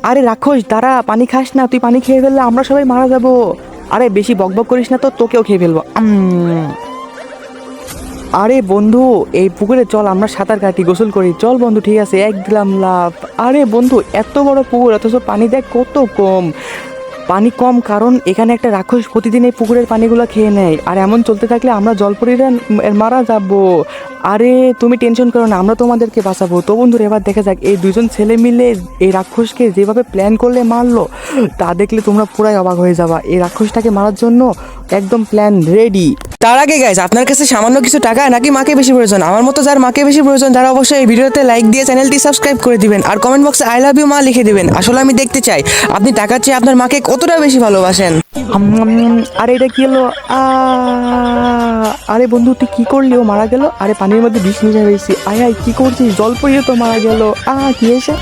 আরে রাক্ষস দাঁড়া, পানি খাস না, তুই পানি খেয়ে ফেললে আমরা সবাই মারা যাবো। আরে বেশি বকবক করিস না তো, তোকেও খেয়ে ফেলবো। আরে বন্ধু, এই পুকুরে চল আমরা সাঁতার কাটি, গোসল করি। চল বন্ধু, ঠিক আছে, এক দিলাম লাভ। আরে বন্ধু, এত বড় পুকুর অথচ পানি দেখ কত কম। পানি কম কারণ এখানে একটা রাক্ষস প্রতিদিন এই পুকুরের পানিগুলো খেয়ে নেয়, আর এমন চলতে থাকলে আমরা জলপরীরা মারা যাব। আরে তুমি টেনশন করো না, আমরা তোমাদেরকে বাঁচাবো। তো বন্ধুরা, এবার দেখা যাক এই দুজন ছেলে মিলে এই রাক্ষসকে যেভাবে প্ল্যান করলে মারলো, তা দেখলে তোমরা পুরাই অবাক হয়ে যাবা। এই রাক্ষসটাকে মারার জন্য একদম প্ল্যান রেডি। তার আগে গাইস, আপনার কাছে সামান্য কিছু টাকা নাকি মাকে বেশি প্রয়োজন? আমার মতো যার মাকে বেশি প্রয়োজন তারা অবশ্যই এই ভিডিওতে লাইক দিয়ে চ্যানেলটি সাবস্ক্রাইব করে দিবেন, আর কমেন্ট বক্সে আই লাভ ইউ মা লিখে দিবেন। আসলে আমি দেখতে চাই আপনি টাকার চেয়ে আপনার মাকে কতটা বেশি ভালোবাসেন। আরে এটা কি হলো? আরে বন্ধু, তুই কি করলি? ও মারা গেল। আরে পানির মধ্যে বিষ মিশে হয়েছি। আয় আয়, কি করছিস? জল পড়িয়ে তো মারা গেল। কি হয়েছে?